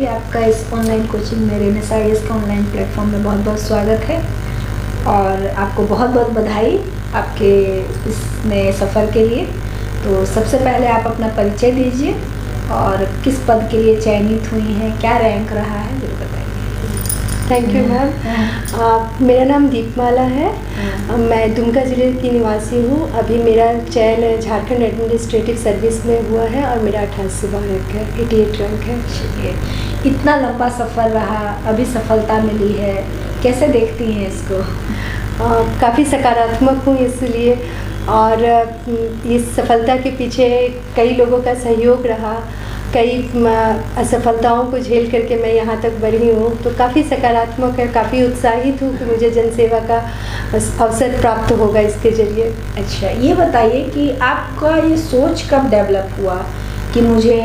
आपका इस online coaching में रेनेसा आईएएस का ऑनलाइन प्लेटफॉर्म में बहुत बहुत स्वागत है और आपको बहुत बहुत बधाई आपके इस नए सफ़र के लिए। तो सबसे पहले आप अपना परिचय दीजिए और किस पद के लिए चयनित हुई हैं, क्या रैंक रहा है, जरूर बताइए। Thank you ma'am. मेरा नाम दीपमाला है। मैं दुमका ज़िले की निवासी हूँ। अभी मेरा चयन झारखंड एडमिनिस्ट्रेटिव सर्विस में हुआ है और मेरा 88वां रैंक है, 88 रैंक है। चलिए, इतना लंबा सफ़र रहा, अभी सफलता मिली है, कैसे देखती हैं इसको? काफ़ी सकारात्मक हूँ इसलिए, और इस सफलता के पीछे कई लोगों का सहयोग रहा, कई असफलताओं को झेल करके मैं यहाँ तक बढ़ी हूँ। तो काफ़ी सकारात्मक है, काफ़ी उत्साहित हूँ कि मुझे जनसेवा का अवसर प्राप्त होगा इसके ज़रिए। अच्छा, ये बताइए कि आपका ये सोच कब डेवलप हुआ कि मुझे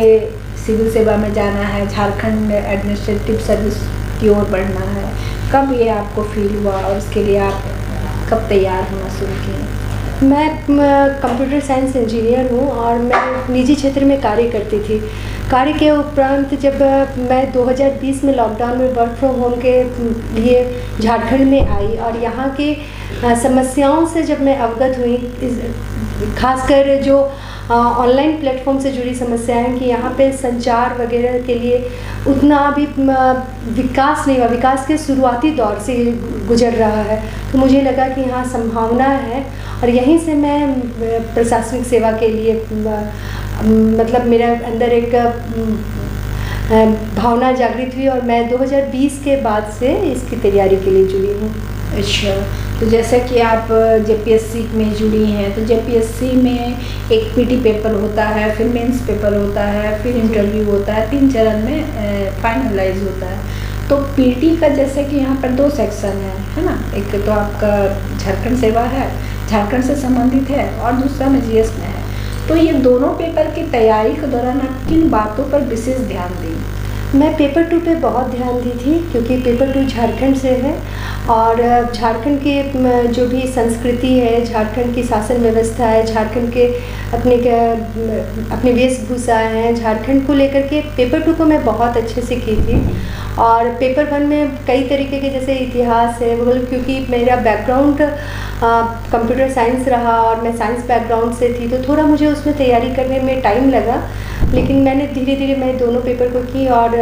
सिविल सेवा में जाना है, झारखंड एडमिनिस्ट्रेटिव सर्विस की ओर बढ़ना है? कब ये आपको फील हुआ और उसके लिए आप कब तैयार होना शुरू किए? मैं कंप्यूटर साइंस इंजीनियर हूँ और मैं निजी क्षेत्र में कार्य करती थी। कार्य के उपरांत जब मैं 2020 में लॉकडाउन में वर्क फ्रॉम होम के लिए झारखंड में आई और यहाँ के समस्याओं से जब मैं अवगत हुई, खासकर जो ऑनलाइन प्लेटफॉर्म से जुड़ी समस्याएं हैं कि यहाँ पे संचार वगैरह के लिए उतना अभी विकास नहीं हुआ, विकास के शुरुआती दौर से गुजर रहा है। तो मुझे लगा कि यहाँ संभावना है और यहीं से मैं प्रशासनिक सेवा के लिए मतलब मेरे अंदर एक भावना जागृत हुई और मैं 2020 के बाद से इसकी तैयारी के लिए जुड़ी हूँ। अच्छा, तो जैसे कि आप जेपीएससी में जुड़ी हैं, तो जेपीएससी में एक पीटी पेपर होता है, फिर मेंस पेपर होता है, फिर इंटरव्यू होता है, 3 चरण में फाइनलाइज होता है। तो पीटी का जैसे कि यहाँ पर 2 सेक्शन है ना, एक तो आपका झारखंड सेवा है, झारखंड से संबंधित है, और दूसरा में जीएस में है। तो ये दोनों पेपर की तैयारी के दौरान आप किन बातों पर विशेष ध्यान दी? मैं पेपर 2 पे बहुत ध्यान दी थी क्योंकि पेपर 2 झारखंड से है और झारखंड की जो भी संस्कृति है, झारखंड की शासन व्यवस्था है, झारखंड के अपनी वेशभूषा है, झारखंड को लेकर के पेपर 2 को मैं बहुत अच्छे से की थी। और पेपर 1 में कई तरीके के जैसे इतिहास है, मतलब क्योंकि मेरा बैकग्राउंड कंप्यूटर साइंस रहा और मैं साइंस बैकग्राउंड से थी, तो थोड़ा मुझे उसमें तैयारी करने में टाइम लगा, लेकिन मैंने धीरे धीरे मैं दोनों पेपर को की और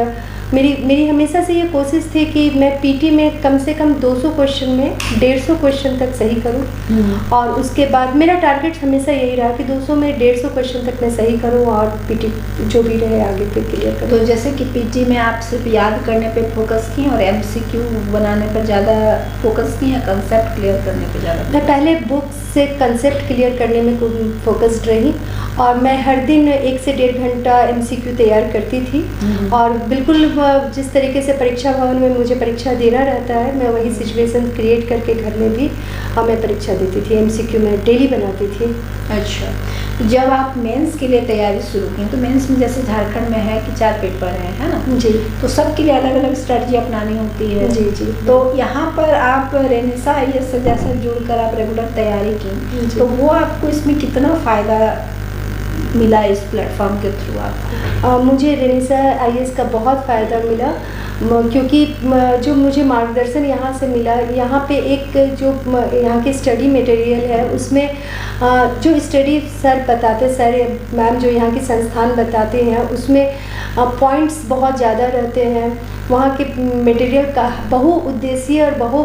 मेरी हमेशा से ये कोशिश थी कि मैं पीटी में कम से कम 200 क्वेश्चन में 150 क्वेश्चन तक सही करूं और उसके बाद मेरा टारगेट हमेशा यही रहा कि 200 में 150 क्वेश्चन तक मैं सही करूं और पीटी जो भी रहे आगे पे क्लियर करूं। तो जैसे कि पीटी में आप सिर्फ याद करने पे फोकस की और एमसीक्यू बनाने पर ज़्यादा फोकस की या कंसेप्ट क्लियर करने पे ज़्यादा? मैं पहले बुक से कंसेप्ट क्लियर करने में फोकस्ड रही और मैं हर दिन 1 से 1.5 घंटा एमसीक्यू तैयार करती थी और बिल्कुल जिस तरीके से परीक्षा भवन में मुझे परीक्षा देना रहता है, मैं वही सिचुएशन क्रिएट करके घर में भी मैं परीक्षा देती थी, एमसीक्यू मैं डेली बनाती थी। अच्छा, जब आप मेंस के लिए तैयारी शुरू की, तो मेंस में जैसे झारखंड में है कि 4 पेपर है ना जी, तो सबके लिए अलग अलग स्ट्रेटजी अपनानी होती है। जी जी। तो यहाँ पर आप रेनेसा आईएएस से जैसे जुड़कर आप रेगुलर तैयारी की, तो वो आपको इसमें कितना फ़ायदा मिला इस प्लेटफॉर्म के थ्रू आपको? मुझे रेनेसा आईएएस का बहुत फ़ायदा मिला क्योंकि जो मुझे मार्गदर्शन यहाँ से मिला, यहाँ पे एक जो यहाँ के स्टडी मटेरियल है उसमें जो स्टडी सर बताते, सर मैम जो यहाँ के संस्थान बताते हैं उसमें पॉइंट्स बहुत ज़्यादा रहते हैं। वहाँ के मटेरियल का बहुउद्देशीय और बहु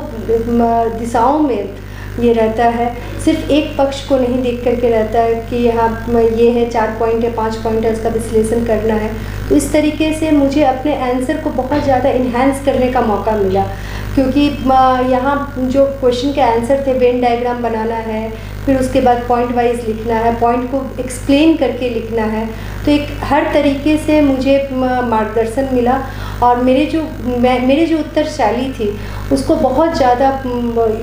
दिशाओं में ये रहता है, सिर्फ एक पक्ष को नहीं देख करके रहता है कि यहाँ ये है 4 पॉइंट है 5 पॉइंट है उसका विश्लेषण करना है। तो इस तरीके से मुझे अपने आंसर को बहुत ज़्यादा इन्हांस करने का मौका मिला क्योंकि यहाँ जो क्वेश्चन के आंसर थे, वेन डायग्राम बनाना है, फिर उसके बाद पॉइंट वाइज लिखना है, पॉइंट को एक्सप्लेन करके लिखना है, तो एक हर तरीके से मुझे मार्गदर्शन मिला और मेरे जो उत्तर शैली थी उसको बहुत ज़्यादा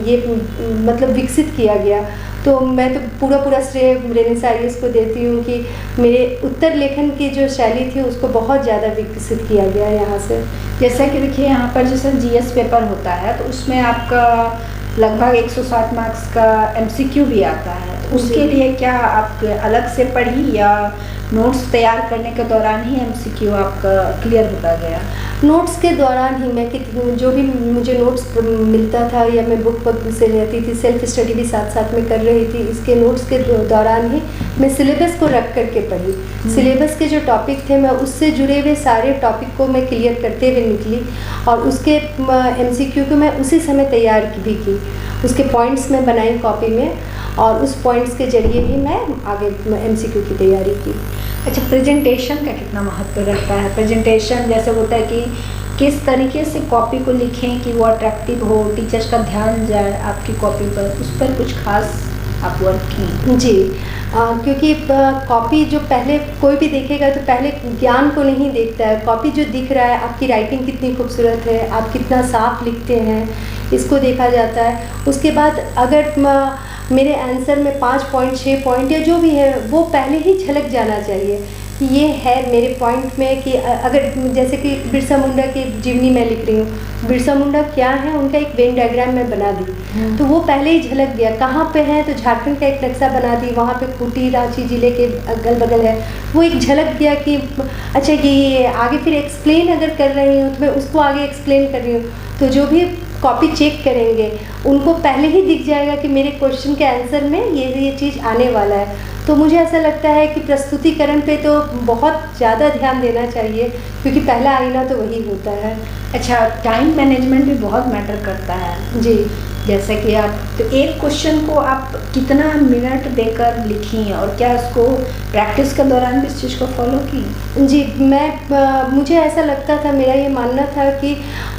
ये मतलब विकसित किया गया। तो मैं तो पूरा श्रेय रेनेसा आईएएस को देती हूँ कि मेरे उत्तर लेखन की जो शैली थी उसको बहुत ज़्यादा विकसित किया गया यहाँ से। जैसा कि देखिए यहाँ पर जैसे जीएस पेपर होता है तो उसमें आपका लगभग 160 मार्क्स का एमसीक्यू भी आता है, तो उसके लिए क्या आप अलग से पढ़ी या नोट्स तैयार करने के दौरान ही एमसीक्यू आपका क्लियर होता गया? नोट्स के दौरान ही मैं जो भी मुझे नोट्स मिलता था या मैं बुक से रहती थी, सेल्फ स्टडी भी साथ साथ में कर रही थी, इसके नोट्स के दौरान ही मैं सिलेबस को रख करके पढ़ी। सिलेबस के जो टॉपिक थे मैं उससे जुड़े हुए सारे टॉपिक को मैं क्लियर करते हुए निकली और उसके एमसीक्यू को मैं उसी समय तैयार भी की। उसके पॉइंट्स मैं बनाई कॉपी में और उस पॉइंट्स के जरिए ही मैं आगे एमसीक्यू की तैयारी की। अच्छा, प्रेजेंटेशन का कितना महत्व रहता है? प्रेजेंटेशन जैसे होता है कि किस तरीके से कॉपी को लिखें कि वो अट्रैक्टिव हो, टीचर्स का ध्यान जाए आपकी कॉपी पर, उस पर कुछ खास आप वर्क की? जी, क्योंकि कॉपी जो पहले कोई भी देखेगा तो पहले ज्ञान को नहीं देखता है। कॉपी जो दिख रहा है, आपकी राइटिंग कितनी खूबसूरत है, आप कितना साफ लिखते हैं, इसको देखा जाता है। उसके बाद अगर मेरे आंसर में 5 पॉइंट 6 पॉइंट या जो भी है वो पहले ही झलक जाना चाहिए कि ये है मेरे पॉइंट में। कि अगर जैसे कि बिरसा मुंडा की जीवनी मैं लिख रही हूँ, बिरसा मुंडा क्या है उनका एक वेन डायग्राम मैं बना दी, तो वो पहले ही झलक गया। कहाँ पे है तो झारखंड का एक नक्शा बना दी, वहाँ पे खूंटी रांची ज़िले के अगल बगल है, वो एक झलक गया कि अच्छा ये आगे फिर एक्सप्लेन अगर कर रही हूँ तो मैं उसको आगे एक्सप्लेन कर रही हूँ, तो जो भी कॉपी चेक करेंगे उनको पहले ही दिख जाएगा कि मेरे क्वेश्चन के आंसर में ये चीज़ आने वाला है। तो मुझे ऐसा लगता है कि प्रस्तुतिकरण पे तो बहुत ज़्यादा ध्यान देना चाहिए क्योंकि पहला आईना तो वही होता है। अच्छा, टाइम मैनेजमेंट भी बहुत मैटर करता है। जी, जैसे कि आप तो एक क्वेश्चन को आप कितना मिनट देकर लिखी और क्या उसको प्रैक्टिस के दौरान भी इस चीज़ को फॉलो की? जी, मुझे ऐसा लगता था, मेरा ये मानना था कि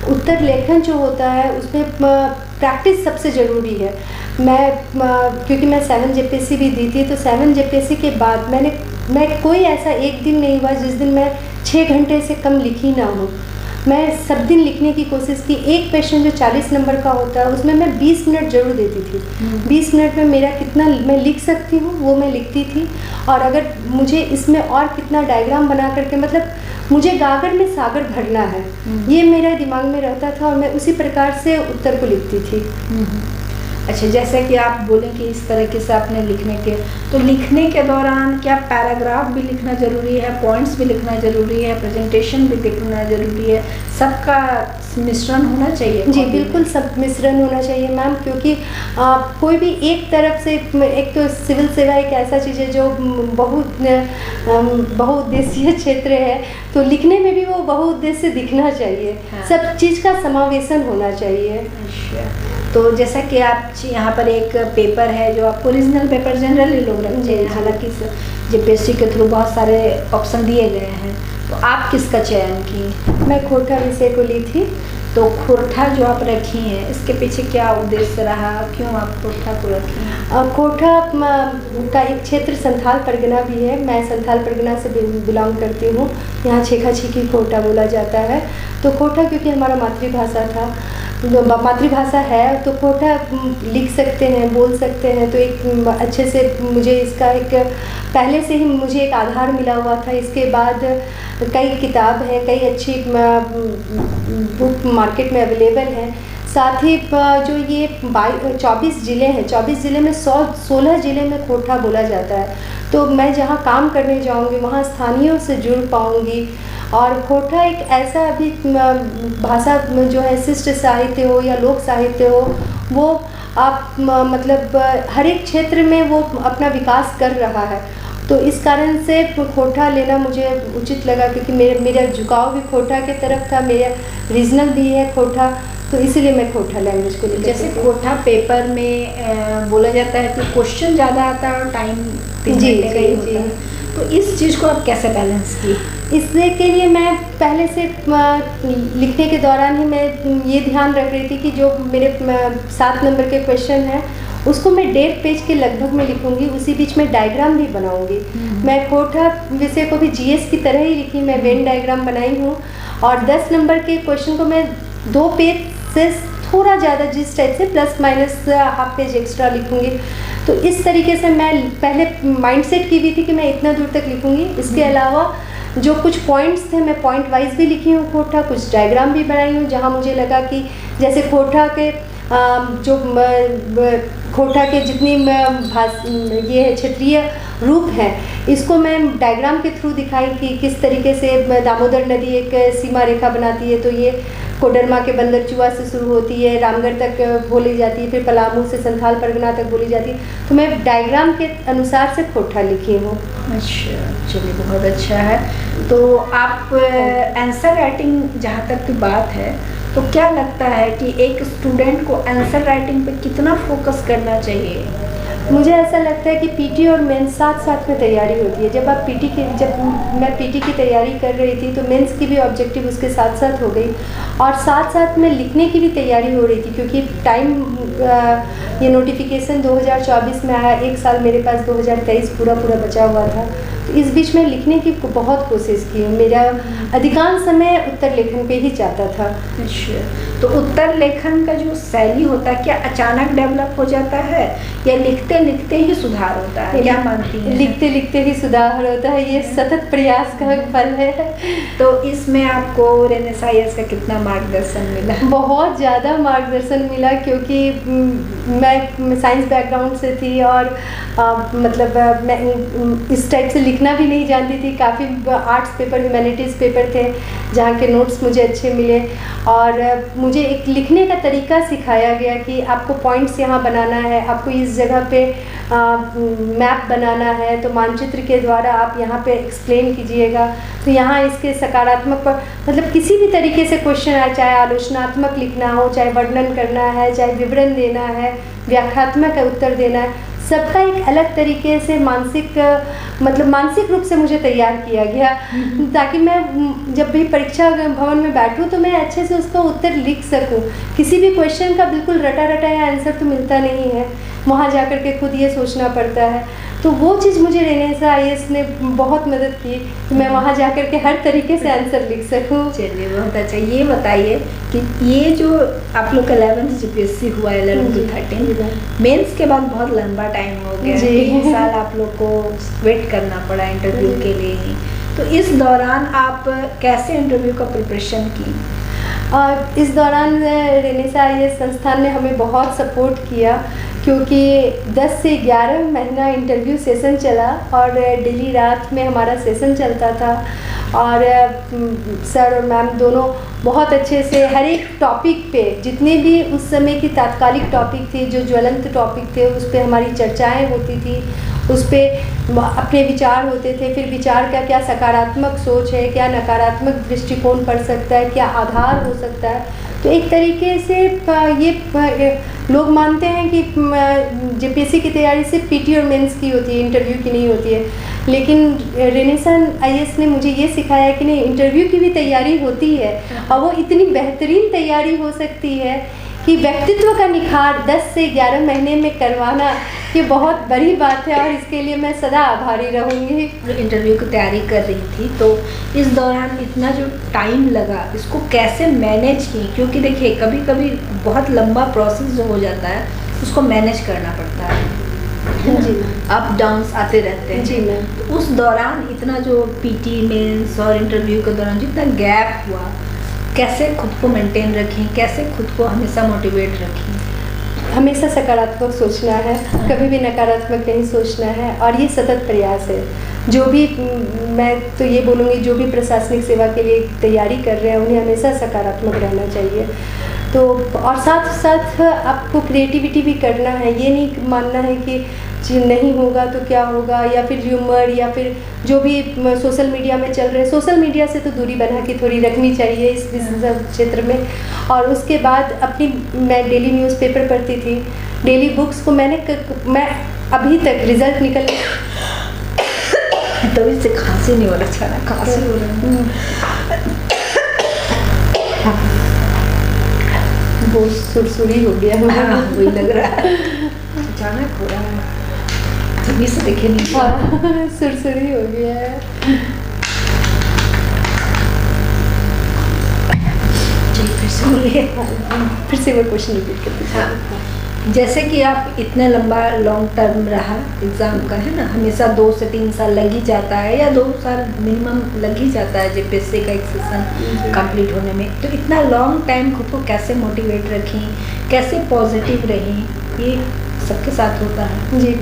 उत्तर लेखन जो होता है उसमें प्रैक्टिस सबसे ज़रूरी है। क्योंकि मैं 7 जेपीएससी भी दी थी, तो 7 जेपीएससी के बाद मैं कोई ऐसा एक दिन नहीं हुआ जिस दिन मैं 6 घंटे से कम लिखी ना हो। मैं सब दिन लिखने की कोशिश की। एक क्वेश्चन जो 40 नंबर का होता है उसमें मैं 20 मिनट ज़रूर देती थी। 20 मिनट में मेरा कितना मैं लिख सकती हूँ वो मैं लिखती थी, और अगर मुझे इसमें और कितना डायग्राम बना करके, मतलब मुझे गागर में सागर भरना है, ये मेरा दिमाग में रहता था और मैं उसी प्रकार से उत्तर को लिखती थी। अच्छा, जैसे कि आप बोलें कि इस तरीके से आपने लिखने के दौरान क्या पैराग्राफ भी लिखना ज़रूरी है, पॉइंट्स भी लिखना ज़रूरी है, प्रेजेंटेशन भी लिखना ज़रूरी है, सबका मिश्रण होना चाहिए? जी बिल्कुल, सब मिश्रण होना चाहिए मैम, क्योंकि कोई भी एक तरफ से, एक तो सिविल सेवा एक ऐसा चीज़ है जो बहुउद्देशीय क्षेत्र है, तो लिखने में भी वो बहुउद्देश्य दिखना चाहिए। हाँ। सब चीज़ का समावेशन होना चाहिए। अच्छा, तो जैसा कि आप यहाँ पर एक पेपर है जो आपको ओरिजिनल पेपर जनरली लोग रखते हैं, हालांकि जेपीएससी के थ्रू बहुत सारे ऑप्शन दिए गए हैं, तो आप किसका चयन की? मैं खोरठा विषय को ली थी। तो खोरठा जो आप रखी हैं इसके पीछे क्या उद्देश्य रहा, क्यों आप खोरठा को रखी हैं? खोरठा का एक क्षेत्र संथाल परगना भी है, मैं संथाल परगना से बिलोंग करती हूँ। यहाँ छेखा छीकी खोरठा बोला जाता है। तो खोरठा क्योंकि हमारा मातृभाषा था, मातृभाषा है, तो खोरठा लिख सकते हैं, बोल सकते हैं, तो एक अच्छे से मुझे इसका एक पहले से ही मुझे एक आधार मिला हुआ था। इसके बाद कई किताब हैं, कई अच्छी बुक मार्केट में अवेलेबल हैं। साथ ही जो ये 24 ज़िले हैं, 24 ज़िले में 16 ज़िले में खोरठा बोला जाता है, तो मैं जहाँ काम करने जाऊँगी वहाँ स्थानीयों से जुड़ पाऊँगी। और खोरठा एक ऐसा अभी भाषा जो है, शिष्ट साहित्य हो या लोक साहित्य हो, वो आप मतलब हर एक क्षेत्र में वो अपना विकास कर रहा है, तो इस कारण से खोरठा लेना मुझे उचित लगा, क्योंकि मेरा झुकाव भी खोरठा की तरफ था, मेरा रीजनल भी है खोरठा, तो इसीलिए मैं खोरठा लैंग्वेज को लेकर। जैसे खोरठा पेपर में बोला जाता है कि क्वेश्चन ज़्यादा आता है और टाइम जी, तो इस चीज़ को आप कैसे बैलेंस की? इसके के लिए मैं पहले से लिखने के दौरान ही मैं ये ध्यान रख रही थी कि जो मेरे 7 नंबर के क्वेश्चन हैं उसको मैं 1.5 पेज के लगभग में लिखूंगी, उसी बीच में डायग्राम भी बनाऊंगी। मैं खोरठा विषय को भी जीएस की तरह ही लिखी, मैं वेन डायग्राम बनाई हूँ, और 10 नंबर के क्वेश्चन को मैं 2 पेज से थोड़ा ज़्यादा जिस टाइप से plus minus half page extra लिखूंगी। तो इस तरीके से मैं पहले माइंडसेट की हुई थी कि मैं इतना दूर तक लिखूंगी। इसके अलावा जो कुछ पॉइंट्स थे मैं पॉइंट वाइज भी लिखी हूँ खोरठा, कुछ डायग्राम भी बनाई हूँ, जहाँ मुझे लगा कि जैसे खोरठा के जो खोटा के जितनी ये है क्षेत्रीय रूप है, इसको मैं डायग्राम के थ्रू दिखाई कि किस तरीके से दामोदर नदी एक सीमा रेखा बनाती है। तो ये कोडरमा के बंदरचुआ से शुरू होती है, रामगढ़ तक बोली जाती है, फिर पलामू से संथाल परगना तक बोली जाती है। तो मैं डायग्राम के अनुसार से खोटा लिखी हूँ। अच्छा, चलिए बहुत अच्छा है। तो आप आंसर राइटिंग जहाँ तक की बात है, तो क्या लगता है कि एक स्टूडेंट को आंसर राइटिंग पे कितना फोकस करना चाहिए? मुझे ऐसा लगता है कि पीटी और मेंस साथ साथ में तैयारी होती है। जब मैं पीटी की तैयारी कर रही थी तो मेंस की भी ऑब्जेक्टिव उसके साथ साथ हो गई, और साथ साथ में लिखने की भी तैयारी हो रही थी, क्योंकि टाइम ये नोटिफिकेशन 2024 में आया, एक साल मेरे पास 2023 पूरा बचा हुआ था। तो इस बीच में लिखने की बहुत कोशिश की। मेरा अधिकांश समय उत्तर लेखन पे ही जाता था। अच्छा, तो उत्तर लेखन का जो शैली होता है, क्या अचानक डेवलप हो जाता है या लिखते लिखते ही सुधार होता है? क्या मानती हैं? लिखते लिखते ही सुधार होता है, ये सतत प्रयास का फल है। तो इसमें आपको रेनेसा आईएएस का कितना मार्गदर्शन मिला? बहुत ज़्यादा मार्गदर्शन मिला, क्योंकि मैं साइंस बैकग्राउंड से थी और मैं इस टाइप से लिखना भी नहीं जानती थी। काफ़ी आर्ट्स पेपर, ह्यूमैनिटीज़ पेपर थे जहाँ के नोट्स मुझे अच्छे मिले, और मुझे एक लिखने का तरीका सिखाया गया कि आपको पॉइंट्स यहाँ बनाना है, आपको इस जगह पे मैप बनाना है, तो मानचित्र के द्वारा आप यहाँ पे एक्सप्लेन कीजिएगा। तो यहाँ इसके सकारात्मक पर मतलब किसी भी तरीके से क्वेश्चन आए, चाहे आलोचनात्मक लिखना हो, चाहे वर्णन करना है, चाहे विवरण देना है, व्याख्यात्मक उत्तर देना है, सबका एक अलग तरीके से मानसिक रूप से मुझे तैयार किया गया, ताकि मैं जब भी परीक्षा भवन में बैठूं तो मैं अच्छे से उसका उत्तर लिख सकूं। किसी भी क्वेश्चन का बिल्कुल रटा रटाया आंसर तो मिलता नहीं है, वहाँ जाकर के खुद ये सोचना पड़ता है। तो वो चीज़ मुझे रेनेसा आईएएस ने बहुत मदद की कि मैं वहाँ जाकर के हर तरीके से आंसर लिख सकूँ। चलिए बहुत अच्छा। ये बताइए कि ये जो आप लोग का 11th जीपीएससी हुआ 11 to 13, मेंस के बाद बहुत लंबा टाइम हो गया, 3 साल आप लोग को वेट करना पड़ा इंटरव्यू के लिए ही। तो इस दौरान आप कैसे इंटरव्यू का प्रिपरेशन की? इस दौरान रेनेसा आईएएस संस्थान ने हमें बहुत सपोर्ट किया, क्योंकि 10 से 11 महीना इंटरव्यू सेशन चला और डेली रात में हमारा सेशन चलता था। और सर और मैम दोनों बहुत अच्छे से हर एक टॉपिक पे, जितने भी उस समय की तात्कालिक टॉपिक थे, जो ज्वलंत टॉपिक थे, उस पर हमारी चर्चाएं होती थी, उस पर अपने विचार होते थे। फिर विचार का क्या सकारात्मक सोच है, क्या नकारात्मक दृष्टिकोण पड़ सकता है, क्या आधार हो सकता है। तो एक तरीके से ये लोग मानते हैं कि जेपीएससी की तैयारी सिर्फ पीटी और मेंस की होती है, इंटरव्यू की नहीं होती है। लेकिन रेनेसा आईएएस ने मुझे ये सिखाया कि नहीं, इंटरव्यू की भी तैयारी होती है, और वो इतनी बेहतरीन तैयारी हो सकती है कि व्यक्तित्व का निखार 10 से 11 महीने में करवाना ये बहुत बड़ी बात है, और इसके लिए मैं सदा आभारी रहूँगी। इंटरव्यू की तैयारी कर रही थी, तो इस दौरान इतना जो टाइम लगा, इसको कैसे मैनेज की? क्योंकि देखिए कभी कभी बहुत लंबा प्रोसेस जो हो जाता है उसको मैनेज करना पड़ता है जी, अप डाउन्स आते रहते हैं। जी मैम। तो उस दौरान इतना जो पीटी मेंस और इंटरव्यू के दौरान जितना गैप हुआ, कैसे खुद को मेंटेन रखें, कैसे खुद को हमेशा मोटिवेट रखें? हमेशा सकारात्मक सोचना है, कभी भी नकारात्मक नहीं सोचना है, और ये सतत प्रयास है। जो भी मैं तो ये बोलूँगी, जो भी प्रशासनिक सेवा के लिए तैयारी कर रहे हैं उन्हें हमेशा सकारात्मक रहना चाहिए। तो और साथ साथ आपको क्रिएटिविटी भी करना है, ये नहीं मानना है कि नहीं होगा तो क्या होगा, या फिर ह्यूमर, या फिर जो भी सोशल मीडिया में चल रहे हैं, सोशल मीडिया से तो दूरी बना के थोड़ी रखनी चाहिए इस क्षेत्र में। और उसके बाद मैं डेली न्यूज़पेपर पढ़ती थी, डेली बुक्स को मैं अभी तक रिजल्ट निकल तो इससे खांसी नहीं हो रहा, अच्छा ना खांसी हो रहा है, वो सुरसुरी हो गया, वही लग रहा है, अचानक हो रहा है, तभी से देखे नहीं। हाँ, सुरसुरी हो गया है। चलिए फिर से बोलिए। फिर से वो क्वेश्चन रिपीट करते हैं। हाँ, जैसे कि आप इतने लंबा लॉन्ग टर्म रहा एग्ज़ाम का, है ना, हमेशा 2 से 3 साल लग ही जाता है, या 2 साल मिनिमम लग ही जाता है जेपीएससी का एक सेशन कंप्लीट होने में। तो इतना लॉन्ग टाइम खुद को कैसे मोटिवेट रखें, कैसे पॉजिटिव रहें, ये सबके साथ होता है। जी,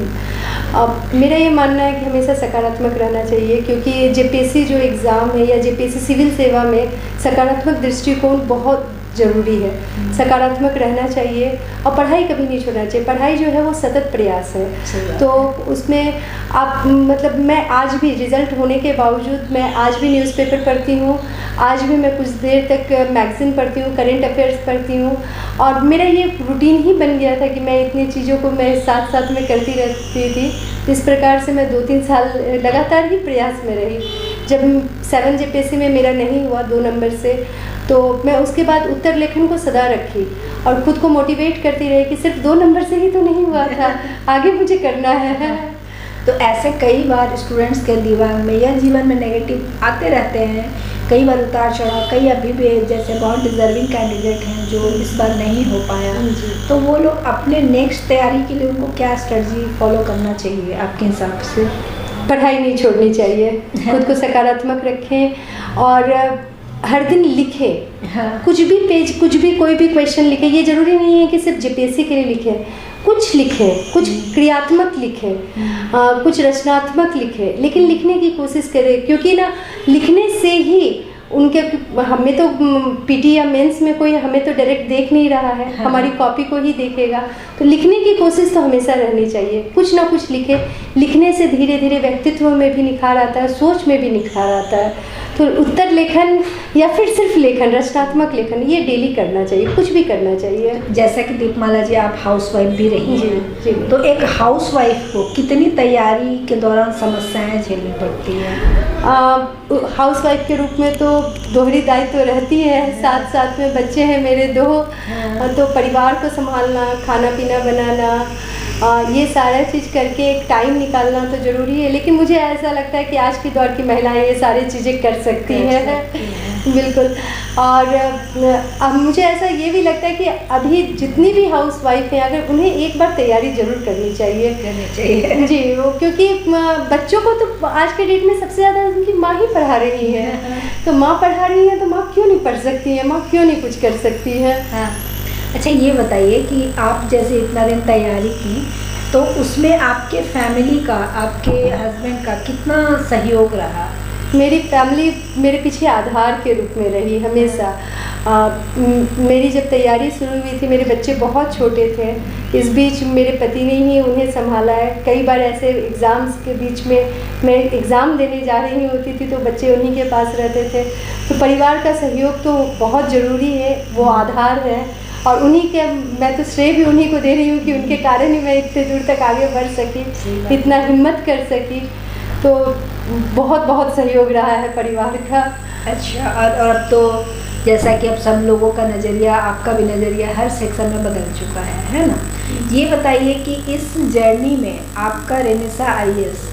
अब मेरा ये मानना है कि हमेशा सकारात्मक रहना चाहिए, क्योंकि जेपीएससी जो एग्ज़ाम है या जेपीएससी सिविल सेवा में सकारात्मक दृष्टिकोण बहुत ज़रूरी है। सकारात्मक रहना चाहिए और पढ़ाई कभी नहीं छोड़ना चाहिए। पढ़ाई जो है वो सतत प्रयास है, तो उसमें आप मतलब मैं आज भी रिज़ल्ट होने के बावजूद मैं आज भी न्यूज़पेपर पढ़ती हूँ, आज भी मैं कुछ देर तक मैगज़ीन पढ़ती हूँ, करेंट अफेयर्स पढ़ती हूँ, और मेरा ये रूटीन ही बन गया था कि मैं इतनी चीज़ों को मैं साथ साथ में करती रहती थी। इस प्रकार से मैं 2-3 साल लगातार ही प्रयास में रही। जब 7 जेपीएससी में मेरा नहीं हुआ 2 नंबर से, तो मैं उसके बाद उत्तर लेखन को सदा रखी और ख़ुद को मोटिवेट करती रही कि सिर्फ 2 नंबर से ही तो नहीं हुआ था, आगे मुझे करना है। तो ऐसे कई बार स्टूडेंट्स के दिमाग में या जीवन में नेगेटिव आते रहते हैं, कई बार उतार चढ़ाव, कई अभी भी जैसे बहुत डिजर्विंग कैंडिडेट हैं जो इस बार नहीं हो पाया, तो वो लोग अपने नेक्स्ट तैयारी के लिए उनको क्या स्ट्रेटजी फॉलो करना चाहिए आपके हिसाब से? पढ़ाई नहीं छोड़नी चाहिए, खुद को सकारात्मक रखें और हर दिन लिखें। हाँ। कुछ भी पेज, कुछ भी कोई भी क्वेश्चन लिखें। ये ज़रूरी नहीं है कि सिर्फ जेपीएससी के लिए लिखें, कुछ लिखें, कुछ क्रियात्मक लिखें, कुछ रचनात्मक लिखें, लेकिन लिखने की कोशिश करें, क्योंकि ना लिखने से ही उनके हमें तो पीटी या मेंस में कोई हमें तो डायरेक्ट देख नहीं रहा है, हाँ। हमारी कॉपी को ही देखेगा, तो लिखने की कोशिश तो हमेशा रहनी चाहिए। कुछ ना कुछ लिखे, लिखने से धीरे धीरे व्यक्तित्व में भी निखार आता है, सोच में भी निखार आता है। तो उत्तर लेखन या फिर सिर्फ लेखन, रचनात्मक लेखन, ये डेली करना चाहिए, कुछ भी करना चाहिए। जैसा कि दीपमाला जी आप हाउसवाइफ भी रही हैं, जी। तो एक हाउसवाइफ को कितनी तैयारी के दौरान समस्याएं झेलनी पड़ती हैं? हाउसवाइफ के रूप में तो दोहरी दायित्व तो रहती है, साथ साथ में बच्चे हैं मेरे 2, तो परिवार को संभालना, खाना पीना बनाना, ये सारा चीज़ करके एक टाइम निकालना तो ज़रूरी है। लेकिन मुझे ऐसा लगता है कि आज के दौर की महिलाएं ये सारी चीज़ें कर सकती हैं। बिल्कुल। और अब मुझे ऐसा ये भी लगता है कि अभी जितनी भी हाउसवाइफ हैं, अगर उन्हें एक बार तैयारी ज़रूर करनी चाहिए। जी, वो क्योंकि बच्चों को तो आज के डेट में सबसे ज़्यादा उनकी माँ ही पढ़ा रही है, तो माँ पढ़ा रही है तो माँ क्यों नहीं पढ़ सकती है, माँ क्यों नहीं कुछ कर सकती है। हाँ। अच्छा, ये बताइए कि आप जैसे इतना दिन तैयारी की, तो उसमें आपके फैमिली का, आपके हस्बैंड का कितना सहयोग रहा? मेरी फैमिली मेरे पीछे आधार के रूप में रही हमेशा। मेरी जब तैयारी शुरू हुई थी, मेरे बच्चे बहुत छोटे थे, इस बीच मेरे पति ने ही उन्हें संभाला है। कई बार ऐसे एग्ज़ाम्स के बीच में मैं एग्ज़ाम देने जा रही होती थी तो बच्चे उन्हीं के पास रहते थे। तो परिवार का सहयोग तो बहुत ज़रूरी है, वो आधार है, और उन्हीं के मैं तो श्रेय भी उन्हीं को दे रही हूँ कि उनके कारण ही मैं इतने दूर तक आगे बढ़ सकी, इतना हिम्मत कर सकी। तो बहुत बहुत सहयोग रहा है परिवार का। अच्छा, और अब तो जैसा कि अब सब लोगों का नज़रिया, आपका भी नज़रिया हर सेक्शन में बदल चुका है ना? ये बताइए कि इस जर्नी में आपका रेनेसा आईएएस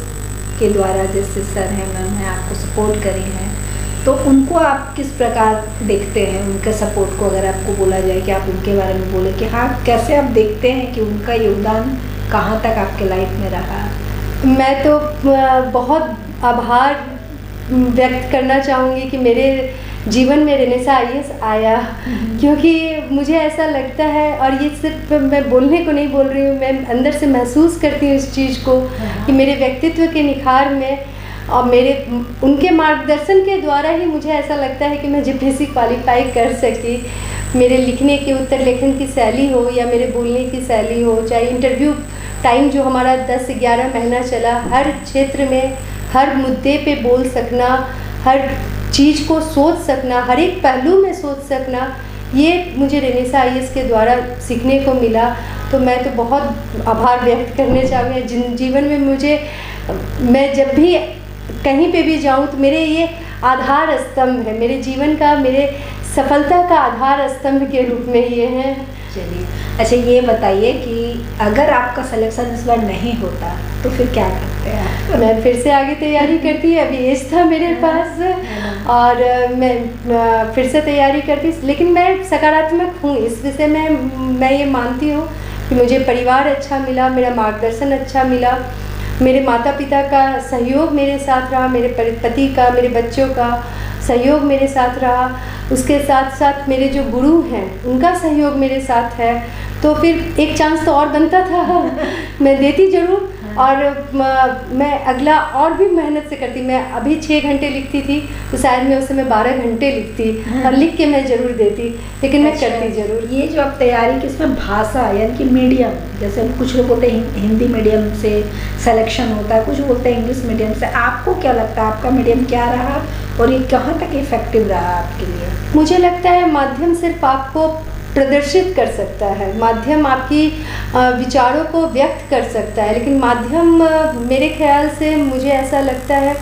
के द्वारा जैसे सर हैं, मैम हैं, आपको सपोर्ट करी हैं, तो उनको आप किस प्रकार देखते हैं? उनके सपोर्ट को अगर आपको बोला जाए कि आप उनके बारे में बोले कि हाँ, कैसे आप देखते हैं कि उनका योगदान कहाँ तक आपके लाइफ में रहा? मैं तो बहुत आभार व्यक्त करना चाहूँगी कि मेरे जीवन में रेनेसा आईएएस आया, क्योंकि मुझे ऐसा लगता है, और ये सिर्फ मैं बोलने को नहीं बोल रही हूँ, मैं अंदर से महसूस करती हूँ इस चीज़ को कि मेरे व्यक्तित्व के निखार में और मेरे उनके मार्गदर्शन के द्वारा ही मुझे ऐसा लगता है कि मैं जेपीएससी क्वालिफाई कर सकी। मेरे लिखने की, उत्तर लेखन की शैली हो या मेरे बोलने की शैली हो, चाहे इंटरव्यू टाइम जो हमारा 10 से 11 महीना चला, हर क्षेत्र में हर मुद्दे पे बोल सकना, हर चीज़ को सोच सकना, हर एक पहलू में सोच सकना, ये मुझे रेनेसा आईएएस के द्वारा सीखने को मिला। तो मैं तो बहुत आभार व्यक्त करने चाहूँगी। जीवन में मुझे, मैं जब भी कहीं पे भी जाऊँ तो मेरे ये आधार स्तंभ है, मेरे जीवन का, मेरे सफलता का आधार स्तंभ के रूप में ये हैं। चलिए, अच्छा ये बताइए कि अगर आपका सिलेक्शन इस बार नहीं होता तो फिर क्या करते हैं? मैं फिर से आगे तैयारी करती, अभी एज था मेरे पास और मैं फिर से तैयारी करती, लेकिन मैं सकारात्मक हूँ इस विषय में। मैं ये मानती हूँ कि मुझे परिवार अच्छा मिला, मेरा मार्गदर्शन अच्छा मिला, मेरे माता पिता का सहयोग मेरे साथ रहा, मेरे पति का, मेरे बच्चों का सहयोग मेरे साथ रहा, उसके साथ साथ मेरे जो गुरु हैं उनका सहयोग मेरे साथ है। तो फिर एक चांस तो और बनता था मैं देती ज़रूर। और मैं अगला और भी मेहनत से करती। मैं अभी 6 घंटे लिखती थी तो शायद मैं उस समय 12 घंटे लिखती और लिख के मैं ज़रूर देती, लेकिन मैं करती ज़रूर। ये जो आप तैयारी की इसमें भाषा यानी कि मीडियम, जैसे कुछ लोग बोलते हैं हिंदी मीडियम से सिलेक्शन होता है, कुछ बोलते हैं इंग्लिश मीडियम से, आपको क्या लगता है आपका मीडियम क्या रहा और ये कहाँ तक इफेक्टिव रहा आपके लिए? मुझे लगता है माध्यम सिर्फ आपको प्रदर्शित कर सकता है, माध्यम आपकी विचारों को व्यक्त कर सकता है, लेकिन माध्यम मेरे ख्याल से मुझे ऐसा लगता है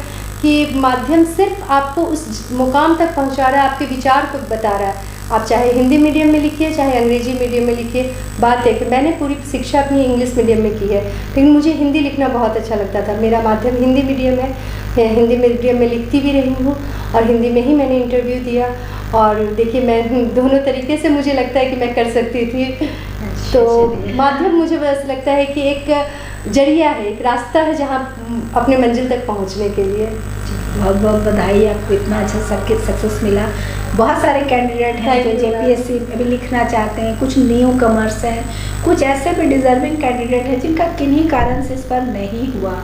कि माध्यम सिर्फ आपको उस मुकाम तक पहुंचा रहा है, आपके विचार को बता रहा है। आप चाहे हिंदी मीडियम में लिखिए चाहे अंग्रेजी मीडियम में लिखिए, बात है कि मैंने पूरी शिक्षा अपनी इंग्लिश मीडियम में की है, लेकिन मुझे हिंदी लिखना बहुत अच्छा लगता था। मेरा माध्यम हिंदी मीडियम है, मैं हिंदी मीडियम में लिखती भी रही हूँ और हिंदी में ही मैंने इंटरव्यू दिया। और देखिए मैं दोनों तरीके से मुझे लगता है कि मैं कर सकती थी। तो माध्यम मुझे बस लगता है कि एक जरिया है, एक रास्ता है जहाँ अपने मंजिल तक पहुँचने के लिए। बहुत बहुत बधाई, आपको इतना अच्छा सक्सेस मिला। बहुत सारे कैंडिडेट हैं जो जेपीएससी में भी लिखना चाहते हैं, कुछ न्यू कमर्स हैं, कुछ ऐसे भी डिजर्विंग कैंडिडेट हैं जिनका किन्हीं कारण से इस पर नहीं हुआ।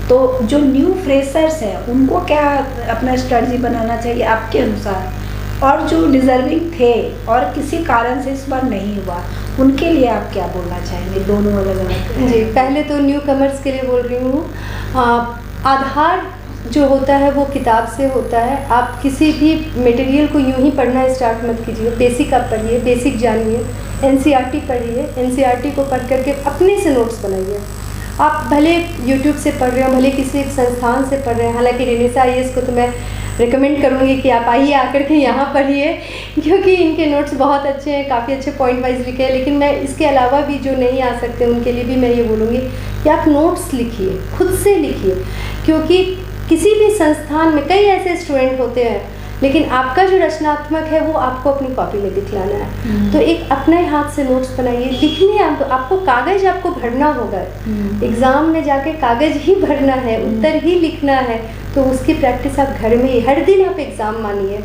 तो जो न्यू फ्रेशर्स हैं उनको क्या अपना स्ट्रेटजी बनाना चाहिए आपके अनुसार, और जो डिजर्विंग थे और किसी कारण से इस बार नहीं हुआ उनके लिए आप क्या बोलना चाहेंगे? दोनों अलग अलग। जी, पहले तो न्यू कमर्स के लिए बोल रही हूँ। आधार जो होता है वो किताब से होता है। आप किसी भी मटेरियल को यूं ही पढ़ना स्टार्ट मत कीजिए। बेसिक आप पढ़िए, बेसिक जानिए, एनसीईआरटी पढ़िए, एनसीईआरटी को पढ़ करके अपने से नोट्स बनाइए। आप भले यूट्यूब से पढ़ रहे हो, भले किसी एक संस्थान से पढ़ रहे हैं, हालांकि रेनेसा आईएएस को तो मैं रिकमेंड करूँगी कि आप आइए आकर के यहाँ पढ़िए, क्योंकि इनके नोट्स बहुत अच्छे हैं, काफ़ी अच्छे पॉइंट वाइज लिखे हैं। लेकिन मैं इसके अलावा भी जो नहीं आ सकते उनके लिए भी मैं ये बोलूँगी कि आप नोट्स लिखिए, खुद से लिखिए, क्योंकि किसी भी संस्थान में कई ऐसे स्टूडेंट होते हैं, लेकिन आपका जो रचनात्मक है वो आपको अपनी कॉपी में दिखलाना है। तो एक अपने हाथ से नोट्स बनाइए, लिखने आपको कागज़ आपको भरना होगा। एग्ज़ाम में जाके कागज़ ही भरना है, उत्तर ही लिखना है, तो उसकी प्रैक्टिस आप घर में ही, हर दिन आप एग्ज़ाम मानिए,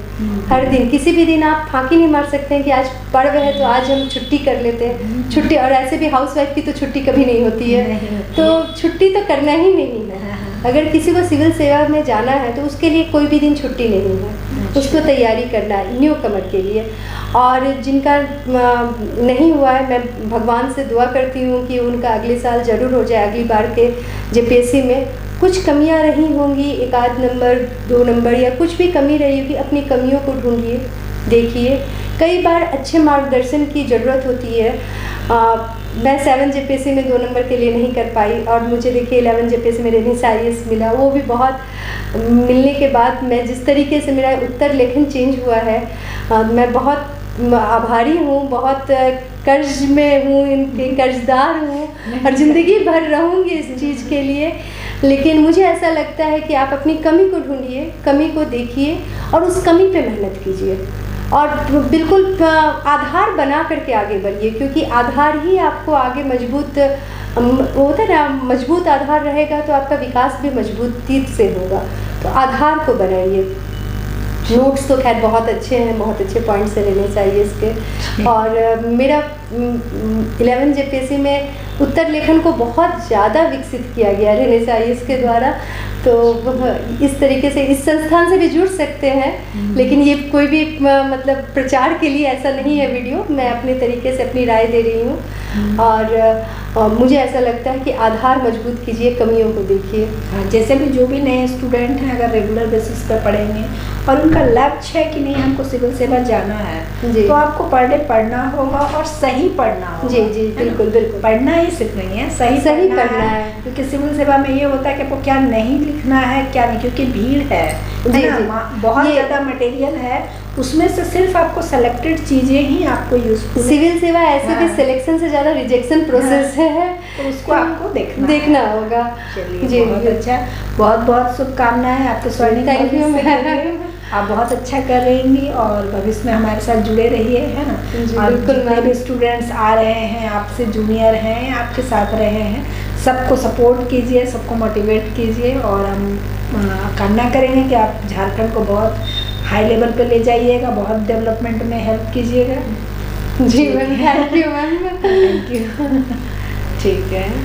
हर दिन। किसी भी दिन आप फांकी नहीं मार सकते हैं कि आज पर्व है तो आज हम छुट्टी कर लेते हैं। छुट्टी, और ऐसे भी हाउसवाइफ की तो छुट्टी कभी नहीं होती है, तो छुट्टी तो करना ही नहीं है। अगर किसी को सिविल सेवा में जाना है तो उसके लिए कोई भी दिन छुट्टी नहीं है, उसको तैयारी करना है न्यू कमर के लिए। और जिनका नहीं हुआ है, मैं भगवान से दुआ करती हूँ कि उनका अगले साल ज़रूर हो जाए। अगली बार के जेपीएससी में कुछ कमियां रही होंगी, 1 नंबर 2 नंबर या कुछ भी कमी रही होगी, अपनी कमियों को ढूंढिए, देखिए। कई बार अच्छे मार्गदर्शन की ज़रूरत होती है। मैं 7 जेपीएससी में 2 नंबर के लिए नहीं कर पाई, और मुझे देखिए 11 जेपीएससी में रेनेसा आईएएस मिला। वो भी बहुत मिलने के बाद मैं जिस तरीके से मेरा उत्तर लेखन चेंज हुआ है, मैं बहुत आभारी हूँ, बहुत कर्ज में हूँ, इनके कर्जदार हूँ, और ज़िंदगी भर रहूँगी इस चीज़ के लिए। लेकिन मुझे ऐसा लगता है कि आप अपनी कमी को ढूंढिए, कमी को देखिए और उस कमी पे मेहनत कीजिए, और बिल्कुल आधार बना करके आगे बढ़िए, क्योंकि आधार ही आपको आगे मजबूत होता है ना। मजबूत आधार रहेगा तो आपका विकास भी मजबूती से होगा। तो आधार को बनाइए। नोट्स तो खैर बहुत अच्छे हैं, बहुत अच्छे पॉइंट्स से लेने चाहिए इसके। और मेरा 11 जेपीएससी में उत्तर लेखन को बहुत ज़्यादा विकसित किया गया रेनेसा आईएएस के द्वारा। तो इस तरीके से इस संस्थान से भी जुड़ सकते हैं, लेकिन ये कोई भी मतलब प्रचार के लिए ऐसा नहीं है वीडियो। मैं अपने तरीके से अपनी राय दे रही हूँ, और मुझे ऐसा लगता है कि आधार मजबूत कीजिए, कमियों को देखिए। जैसे भी जो भी नए स्टूडेंट हैं, अगर रेगुलर बेसिस पर पढ़ेंगे और उनका लक्ष्य है कि नहीं हमको सिविल सेवा जाना है, तो आपको पर डे पढ़ना होगा और सही पढ़ना होगा। जी जी, बिल्कुल बिल्कुल। पढ़ना ही सिर्फ नहीं है, सही पढ़ना है। क्योंकि सिविल सेवा में ये होता है कि आपको क्या नहीं लिखना है, क्या नहीं, क्योंकि भीड़ है ना, बहुत ज़्यादा मटेरियल है, उसमें से सिर्फ आपको सेलेक्टेड चीज़ें ही आपको यूजफुल। सिविल सेवा ऐसे भी सिलेक्शन से ज़्यादा रिजेक्शन प्रोसेस है, तो उसको आपको देखना होगा। चलिए, बहुत अच्छा, बहुत बहुत शुभकामनाएं आपके स्वर्णिम। थैंक यू मैम, आप बहुत अच्छा कर रहेंगी और भविष्य में हमारे साथ जुड़े रहिए, है ना। और जितने भी स्टूडेंट्स आ रहे हैं, आपसे जूनियर हैं, आपके साथ रहे हैं, सबको सपोर्ट कीजिए, सबको मोटिवेट कीजिए, और हम कामना करेंगे कि आप झारखंड को बहुत हाई लेवल पे ले जाइएगा, बहुत डेवलपमेंट में हेल्प कीजिएगा। जी ma'am, thank you ma'am. Thank you. ठीक है।